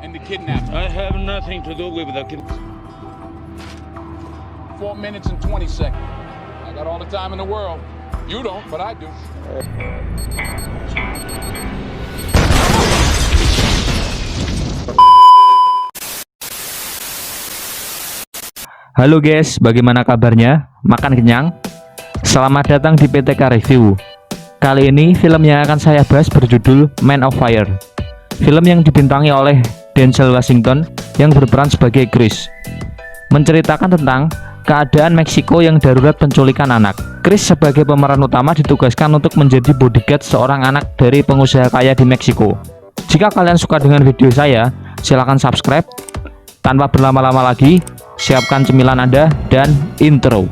and the kidnapping. I have nothing to do with the 4 minutes and 20 seconds. I got all the time in the world. You don't, but I do. Halo guys, bagaimana kabarnya? Makan kenyang? Selamat datang di PTK Review. Kali ini film yang akan saya bahas berjudul Man of Fire. Film yang dibintangi oleh Denzel Washington yang berperan sebagai Chris. Menceritakan tentang keadaan Meksiko yang darurat penculikan anak. Chris sebagai pemeran utama ditugaskan untuk menjadi bodyguard seorang anak dari pengusaha kaya di Meksiko. Jika kalian suka dengan video saya, silahkan subscribe. Tanpa berlama-lama lagi, siapkan cemilan Anda dan intro.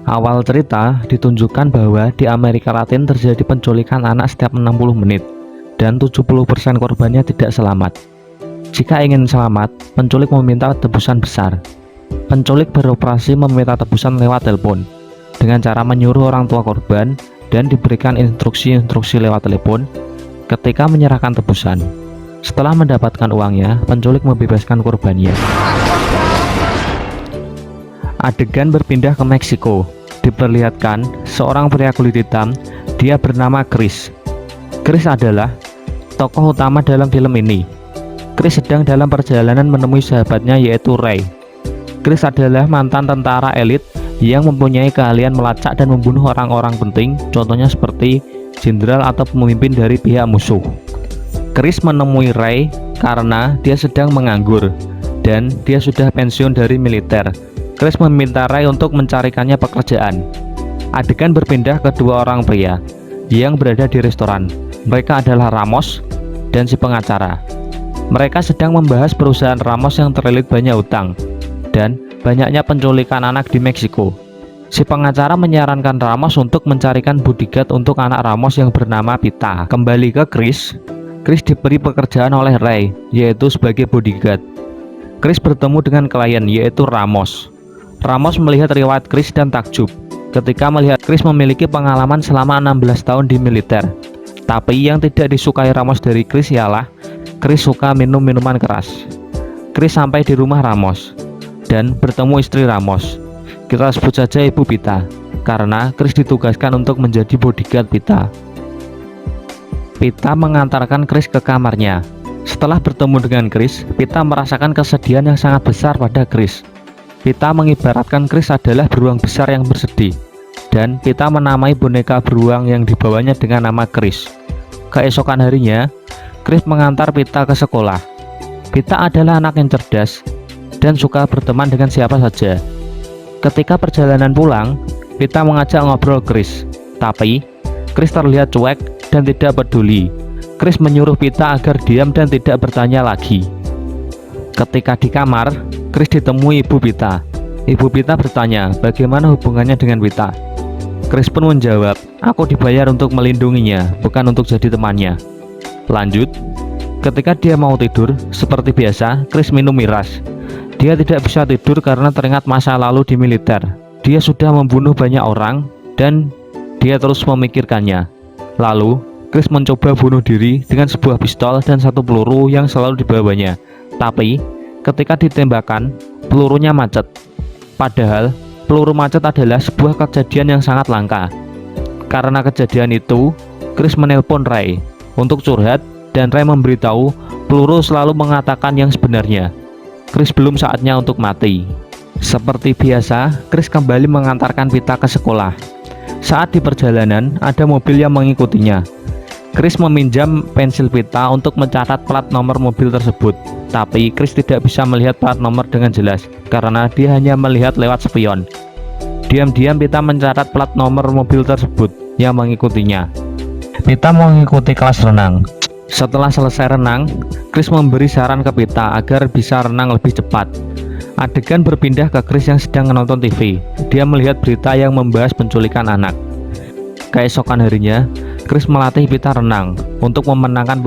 Awal cerita ditunjukkan bahwa di Amerika Latin terjadi penculikan anak setiap 60 menit dan 70% korbannya tidak selamat. Jika ingin selamat, penculik meminta tebusan besar. Penculik beroperasi meminta tebusan lewat telepon dengan cara menyuruh orang tua korban dan diberikan instruksi-instruksi lewat telepon ketika menyerahkan tebusan. Setelah mendapatkan uangnya, penculik membebaskan korbannya. Adegan berpindah ke Meksiko. Diperlihatkan seorang pria kulit hitam, dia bernama Chris. Chris adalah tokoh utama dalam film ini. Chris sedang dalam perjalanan menemui sahabatnya yaitu Ray. Chris adalah mantan tentara elit yang mempunyai keahlian melacak dan membunuh orang-orang penting, contohnya seperti jenderal atau pemimpin dari pihak musuh. Chris menemui Ray karena dia sedang menganggur dan dia sudah pensiun dari militer. Chris meminta Ray untuk mencarikannya pekerjaan. Adegan berpindah ke dua orang pria yang berada di restoran. Mereka adalah Ramos dan si pengacara. Mereka sedang membahas perusahaan Ramos yang terlilit banyak utang dan banyaknya penculikan anak di Meksiko. Si pengacara menyarankan Ramos untuk mencarikan bodyguard untuk anak Ramos yang bernama Pita. Kembali ke Chris. Chris diberi pekerjaan oleh Ray, yaitu sebagai bodyguard. Chris bertemu dengan klien, yaitu Ramos. Ramos melihat riwayat Chris dan takjub ketika melihat Chris memiliki pengalaman selama 16 tahun di militer. Tapi yang tidak disukai Ramos dari Chris ialah Chris suka minum minuman keras. Chris sampai di rumah Ramos dan bertemu istri Ramos. Kita sebut saja Ibu Pita karena Chris ditugaskan untuk menjadi bodyguard Pita. Pita mengantarkan Chris ke kamarnya. Setelah bertemu dengan Chris, Pita merasakan kesedihan yang sangat besar pada Chris. Pita mengibaratkan Chris adalah beruang besar yang bersedih, dan Pita menamai boneka beruang yang dibawanya dengan nama Chris. Keesokan harinya, Chris mengantar Pita ke sekolah. Pita adalah anak yang cerdas dan suka berteman dengan siapa saja. Ketika perjalanan pulang, Pita mengajak ngobrol Chris, tapi Chris terlihat cuek dan tidak peduli. Chris menyuruh Pita agar diam dan tidak bertanya lagi. Ketika di kamar, Chris ditemui Ibu Pita. Ibu Pita bertanya bagaimana hubungannya dengan Pita. Chris pun menjawab, aku dibayar untuk melindunginya, bukan untuk jadi temannya. Lanjut, ketika dia mau tidur, seperti biasa, Chris minum miras. Dia tidak bisa tidur karena teringat masa lalu di militer. Dia sudah membunuh banyak orang dan dia terus memikirkannya. Lalu, Chris mencoba bunuh diri dengan sebuah pistol dan satu peluru yang selalu dibawanya. Tapi, ketika ditembakkan, pelurunya macet. Padahal, peluru macet adalah sebuah kejadian yang sangat langka. Karena kejadian itu, Chris menelpon Ray untuk curhat dan Ray memberitahu peluru selalu mengatakan yang sebenarnya. Chris belum saatnya untuk mati. Seperti biasa, Chris kembali mengantarkan Pita ke sekolah. Saat di perjalanan, ada mobil yang mengikutinya. Chris meminjam pensil Pita untuk mencatat plat nomor mobil tersebut. Tapi Chris tidak bisa melihat plat nomor dengan jelas karena dia hanya melihat lewat spion. Diam-diam Pita mencatat plat nomor mobil tersebut yang mengikutinya. Pita mengikuti kelas renang. Setelah selesai renang, Chris memberi saran ke Pita agar bisa renang lebih cepat. Adegan berpindah ke Chris yang sedang menonton TV. Dia melihat berita yang membahas penculikan anak. Keesokan harinya, Chris melatih Pita renang untuk memenangkan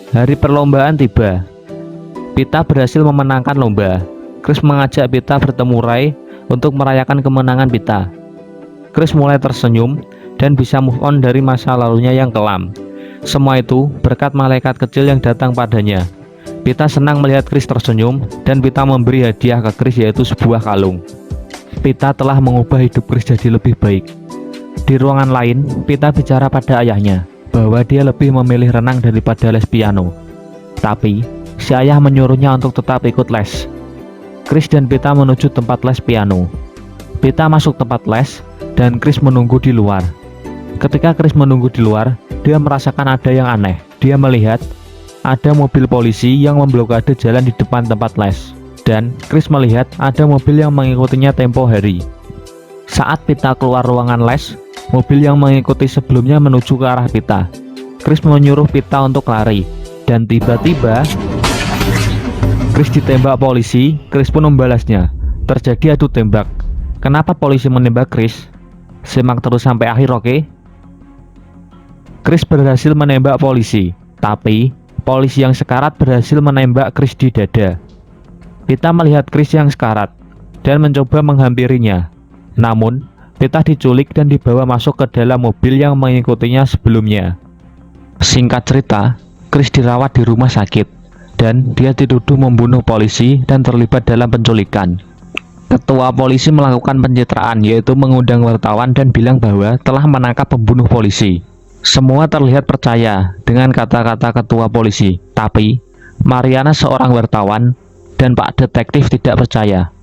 Hari perlombaan tiba. Pita berhasil memenangkan lomba. Chris mengajak Pita bertemu Ray untuk merayakan kemenangan Pita. Chris mulai tersenyum dan bisa move on dari masa lalunya yang kelam. Semua itu berkat malaikat kecil yang datang padanya. Pita senang melihat Chris tersenyum dan Pita memberi hadiah ke Chris, yaitu sebuah kalung. Pita telah mengubah hidup Chris jadi lebih baik. Di ruangan lain, Pita bicara pada ayahnya bahwa dia lebih memilih renang daripada les piano. Tapi si ayah menyuruhnya untuk tetap ikut les. Chris dan Pita menuju tempat les piano. Pita masuk tempat les dan Chris menunggu di luar. Ketika Chris menunggu di luar, dia merasakan ada yang aneh. Dia melihat ada mobil polisi yang memblokade jalan di depan tempat les. Dan Chris melihat ada mobil yang mengikutinya tempo hari. Saat Pita keluar ruangan les, mobil yang mengikuti sebelumnya menuju ke arah Pita. Chris menyuruh Pita untuk lari. Dan tiba-tiba Chris ditembak polisi. Chris pun membalasnya. Terjadi adu tembak. Kenapa polisi menembak Chris? Simak terus sampai akhir, oke? Chris berhasil menembak polisi, tapi polisi yang sekarat berhasil menembak Chris di dada. Pita melihat Chris yang sekarat dan mencoba menghampirinya. Namun, Pita diculik dan dibawa masuk ke dalam mobil yang mengikutinya sebelumnya. Singkat cerita, Chris dirawat di rumah sakit dan dia dituduh membunuh polisi dan terlibat dalam penculikan. Ketua polisi melakukan pencitraan, yaitu mengundang wartawan dan bilang bahwa telah menangkap pembunuh polisi. Semua terlihat percaya dengan kata-kata ketua polisi, tapi Mariana, seorang wartawan, dan Pak Detektif tidak percaya.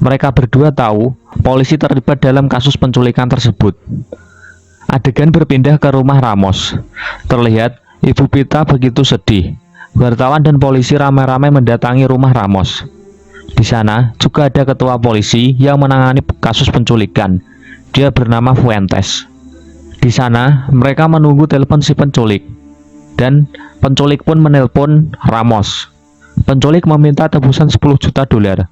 Mereka berdua tahu polisi terlibat dalam kasus penculikan tersebut. Adegan berpindah ke rumah Ramos. Terlihat Ibu Pita begitu sedih. Wartawan dan polisi ramai-ramai mendatangi rumah Ramos. Di sana juga ada ketua polisi yang menangani kasus penculikan. Dia bernama Fuentes. Di sana mereka menunggu telepon si penculik. Dan penculik pun menelpon Ramos. Penculik meminta tebusan 10 juta dolar.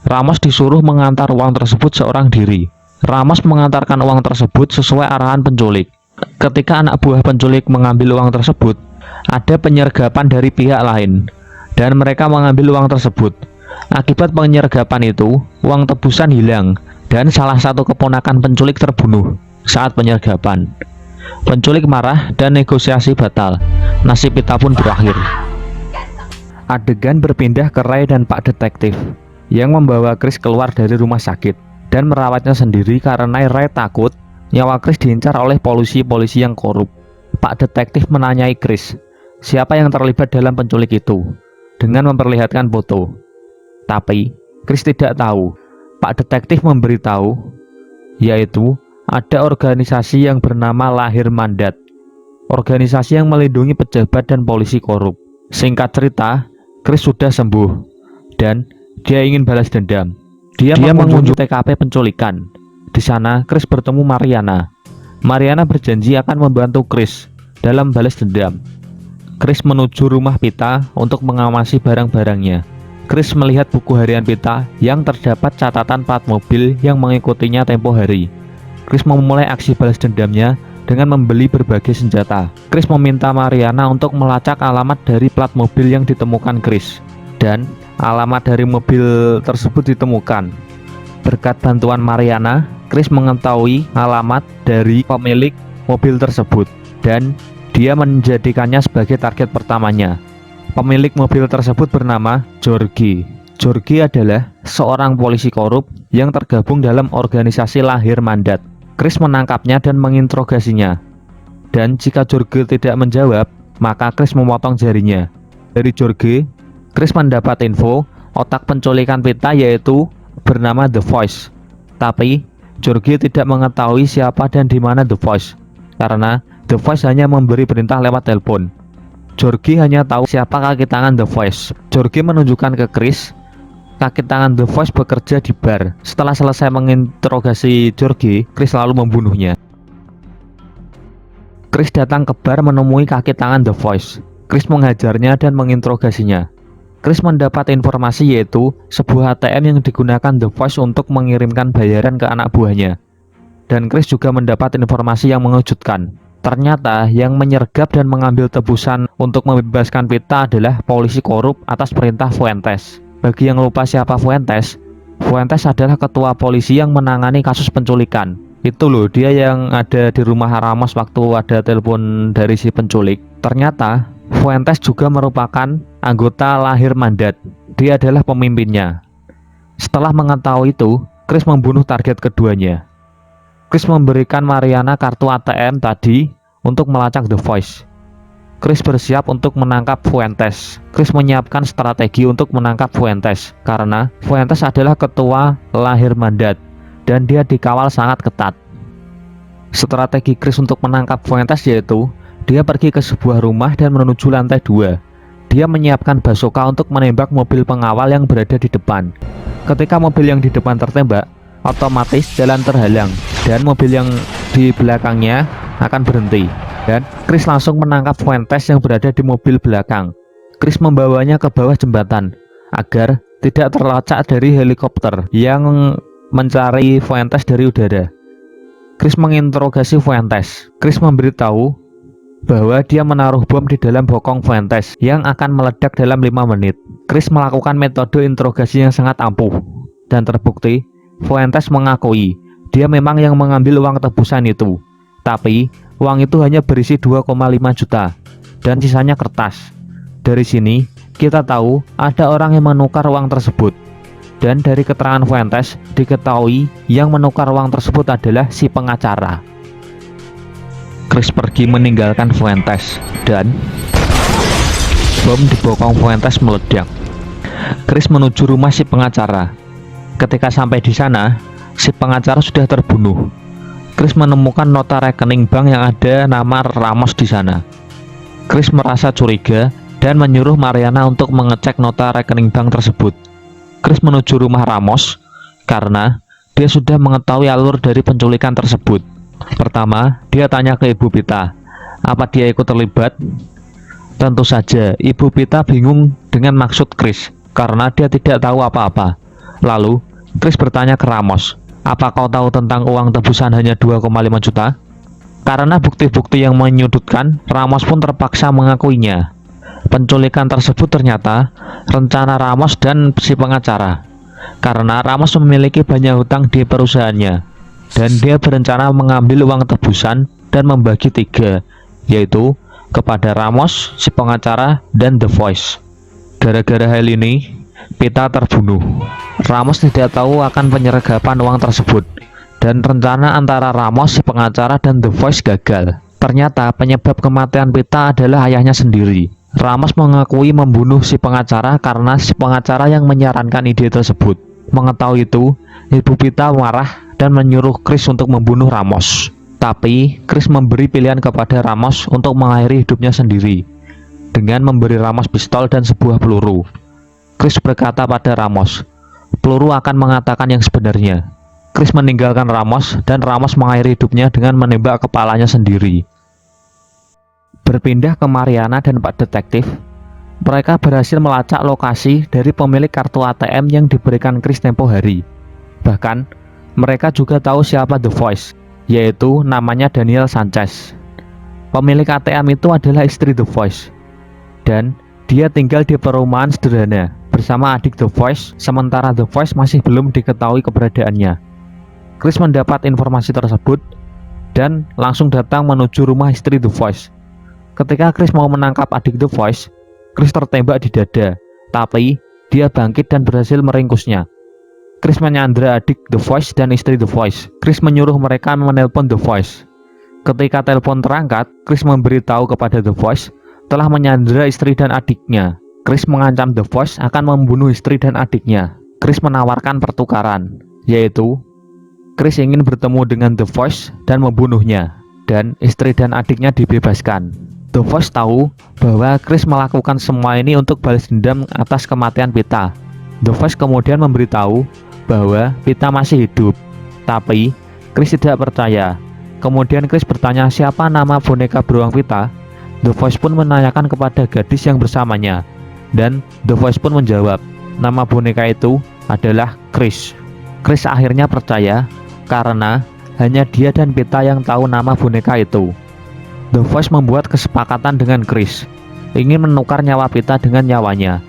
Ramos disuruh mengantar uang tersebut seorang diri. Ramos mengantarkan uang tersebut sesuai arahan penculik. Ketika anak buah penculik mengambil uang tersebut, ada penyergapan dari pihak lain, dan mereka mengambil uang tersebut. Akibat penyergapan itu, uang tebusan hilang, dan salah satu keponakan penculik terbunuh saat penyergapan. Penculik marah dan negosiasi batal. Nasib Pita pun berakhir. Adegan berpindah ke Ray dan Pak Detektif yang membawa Chris keluar dari rumah sakit dan merawatnya sendiri karena Ray takut nyawa Chris diincar oleh polisi-polisi yang korup. Pak Detektif menanyai Chris, siapa yang terlibat dalam penculik itu, dengan memperlihatkan foto. Tapi Chris tidak tahu. Pak Detektif memberitahu, yaitu ada organisasi yang bernama Lahir Mandat, organisasi yang melindungi pejabat dan polisi korup. Singkat cerita, Chris sudah sembuh dan dia ingin balas dendam. Dia mengunjungi TKP penculikan. Di sana Chris bertemu Mariana. Mariana berjanji akan membantu Chris dalam balas dendam. Chris menuju rumah Pita untuk mengawasi barang-barangnya. Chris melihat buku harian Pita yang terdapat catatan plat mobil yang mengikutinya tempo hari. Chris memulai aksi balas dendamnya dengan membeli berbagai senjata. Chris meminta Mariana untuk melacak alamat dari plat mobil yang ditemukan Chris. Dan alamat dari mobil tersebut ditemukan. Berkat bantuan Mariana, Chris mengetahui alamat dari pemilik mobil tersebut dan dia menjadikannya sebagai target pertamanya. Pemilik mobil tersebut bernama Georgie. Georgie adalah seorang polisi korup yang tergabung dalam organisasi Lahir Mandat. Chris menangkapnya dan menginterogasinya. Dan jika Georgie tidak menjawab, maka Chris memotong jarinya. Dari Georgie, Chris mendapat info otak penculikan Pita, yaitu bernama The Voice. Tapi Georgie tidak mengetahui siapa dan di mana The Voice, karena The Voice hanya memberi perintah lewat telepon. Georgie hanya tahu siapa kaki tangan The Voice. Georgie menunjukkan ke Chris kaki tangan The Voice bekerja di bar. Setelah selesai menginterogasi Georgie, Chris lalu membunuhnya. Chris datang ke bar menemui kaki tangan The Voice. Chris menghajarnya dan menginterogasinya. Chris mendapat informasi, yaitu sebuah ATM yang digunakan The Voice untuk mengirimkan bayaran ke anak buahnya. Dan Chris juga mendapat informasi yang mengejutkan. Ternyata yang menyergap dan mengambil tebusan untuk membebaskan Pita adalah polisi korup atas perintah Fuentes. Bagi yang lupa siapa Fuentes, Fuentes adalah ketua polisi yang menangani kasus penculikan. Itu loh, dia yang ada di rumah Ramos waktu ada telepon dari si penculik. Ternyata Fuentes juga merupakan anggota lahir mandat. Dia adalah pemimpinnya. Setelah mengetahui itu, Chris membunuh target keduanya. Chris memberikan Mariana kartu ATM tadi untuk melacak The Voice. Chris bersiap untuk menangkap Fuentes. Chris menyiapkan strategi untuk menangkap Fuentes karena Fuentes adalah ketua lahir mandat dan dia dikawal sangat ketat. Strategi Chris untuk menangkap Fuentes yaitu dia pergi ke sebuah rumah dan menuju lantai 2. Dia menyiapkan bazooka untuk menembak mobil pengawal yang berada di depan. Ketika mobil yang di depan tertembak, otomatis jalan terhalang dan mobil yang di belakangnya akan berhenti. Dan Chris langsung menangkap Fuentes yang berada di mobil belakang. Chris membawanya ke bawah jembatan agar tidak terlacak dari helikopter yang mencari Fuentes dari udara. Chris menginterogasi Fuentes. Chris memberitahu bahwa dia menaruh bom di dalam bokong Fuentes yang akan meledak dalam 5 menit. Chris melakukan metode interogasi yang sangat ampuh dan terbukti Fuentes mengakui dia memang yang mengambil uang tebusan itu. Tapi uang itu hanya berisi 2,5 juta dan sisanya kertas. Dari sini kita tahu ada orang yang menukar uang tersebut. Dan dari keterangan Fuentes diketahui yang menukar uang tersebut adalah si pengacara. Chris pergi meninggalkan Fuentes dan bom di bokong Fuentes meledak. Chris menuju rumah si pengacara. Ketika sampai di sana, si pengacara sudah terbunuh. Chris menemukan nota rekening bank yang ada nama Ramos di sana. Chris merasa curiga dan menyuruh Mariana untuk mengecek nota rekening bank tersebut. Chris menuju rumah Ramos karena dia sudah mengetahui alur dari penculikan tersebut. Pertama, dia tanya ke Ibu Pita, apa dia ikut terlibat? Tentu saja, Ibu Pita bingung dengan maksud Chris karena dia tidak tahu apa-apa. Lalu, Chris bertanya ke Ramos, apa kau tahu tentang uang tebusan hanya 2,5 juta? Karena bukti-bukti yang menyudutkan, Ramos pun terpaksa mengakuinya. Penculikan tersebut ternyata rencana Ramos dan si pengacara. Karena Ramos memiliki banyak hutang di perusahaannya, dan dia berencana mengambil uang tebusan dan membagi 3, yaitu kepada Ramos, si pengacara, dan The Voice. Gara-gara hal ini, Pita terbunuh. Ramos tidak tahu akan penyergapan uang tersebut, dan rencana antara Ramos, si pengacara, dan The Voice gagal. Ternyata penyebab kematian Pita adalah ayahnya sendiri. Ramos mengakui membunuh si pengacara karena si pengacara yang menyarankan ide tersebut. Mengetahui itu, Ibu Pita marah dan menyuruh Chris untuk membunuh Ramos. Tapi Chris memberi pilihan kepada Ramos untuk mengakhiri hidupnya sendiri dengan memberi Ramos pistol dan sebuah peluru. Chris berkata pada Ramos, peluru akan mengatakan yang sebenarnya. Chris meninggalkan Ramos dan Ramos mengakhiri hidupnya dengan menembak kepalanya sendiri. Berpindah ke Mariana dan Pak Detektif, mereka berhasil melacak lokasi dari pemilik kartu ATM yang diberikan Chris tempo hari. Bahkan, mereka juga tahu siapa The Voice, yaitu namanya Daniel Sanchez. Pemilik ATM itu adalah istri The Voice, dan dia tinggal di perumahan sederhana bersama adik The Voice, sementara The Voice masih belum diketahui keberadaannya. Chris mendapat informasi tersebut dan langsung datang menuju rumah istri The Voice. Ketika Chris mau menangkap adik The Voice, Chris tertembak di dada, tapi dia bangkit dan berhasil meringkusnya. Chris menyandra adik The Voice dan istri The Voice. Chris menyuruh mereka menelpon The Voice. Ketika telepon terangkat, Chris memberitahu kepada The Voice telah menyandra istri dan adiknya. Chris mengancam The Voice akan membunuh istri dan adiknya. Chris menawarkan pertukaran, yaitu Chris ingin bertemu dengan The Voice dan membunuhnya, dan istri dan adiknya dibebaskan. The Voice tahu bahwa Chris melakukan semua ini untuk balas dendam atas kematian Pita. The Voice kemudian memberitahu bahwa Pita masih hidup, tapi Chris tidak percaya. Kemudian Chris bertanya siapa nama boneka beruang Pita. The Voice pun menanyakan kepada gadis yang bersamanya, dan The Voice pun menjawab, nama boneka itu adalah Chris. Chris akhirnya percaya karena hanya dia dan Pita yang tahu nama boneka itu. The Voice membuat kesepakatan dengan Chris, ingin menukar nyawa Pita dengan nyawanya.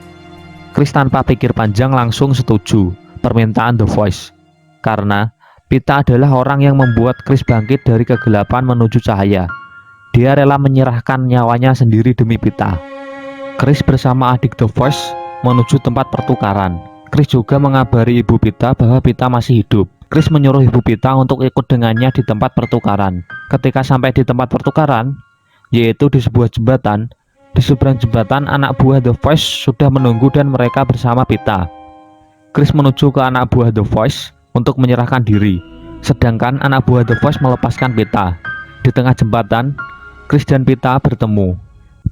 Chris tanpa pikir panjang langsung setuju permintaan The Voice, karena Pita adalah orang yang membuat Chris bangkit dari kegelapan menuju cahaya. Dia rela menyerahkan nyawanya sendiri demi Pita. Chris bersama adik The Voice menuju tempat pertukaran. Chris juga mengabari ibu Pita bahwa Pita masih hidup. Chris menyuruh ibu Pita untuk ikut dengannya di tempat pertukaran. Ketika sampai di tempat pertukaran, yaitu di sebuah jembatan, di seberang jembatan anak buah The Voice sudah menunggu dan mereka bersama Pita. Chris menuju ke anak buah The Voice untuk menyerahkan diri, sedangkan anak buah The Voice melepaskan Pita. Di tengah jembatan, Chris dan Pita bertemu.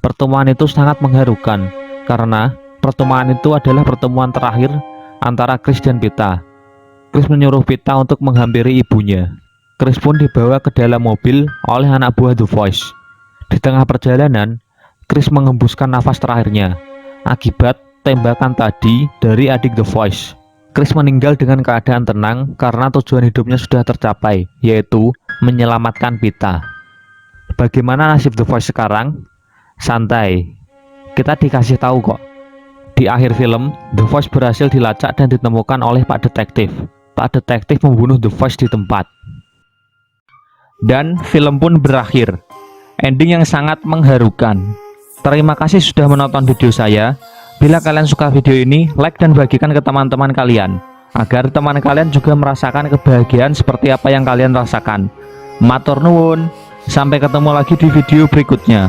Pertemuan itu sangat mengharukan, karena pertemuan itu adalah pertemuan terakhir antara Chris dan Pita. Chris menyuruh Pita untuk menghampiri ibunya. Chris pun dibawa ke dalam mobil oleh anak buah The Voice. Di tengah perjalanan, Chris mengembuskan nafas terakhirnya akibat tembakan tadi dari adik The Voice. Chris meninggal dengan keadaan tenang karena tujuan hidupnya sudah tercapai, yaitu menyelamatkan Pita. Bagaimana nasib The Voice sekarang? Santai, kita dikasih tahu kok. Di akhir film, The Voice berhasil dilacak dan ditemukan oleh Pak Detektif. Pak Detektif membunuh The Voice di tempat. Dan film pun berakhir. Ending yang sangat mengharukan. Terima kasih sudah menonton video saya. Bila kalian suka video ini, like dan bagikan ke teman-teman kalian, agar teman kalian juga merasakan kebahagiaan seperti apa yang kalian rasakan. Matur nuwun. Sampai ketemu lagi di video berikutnya.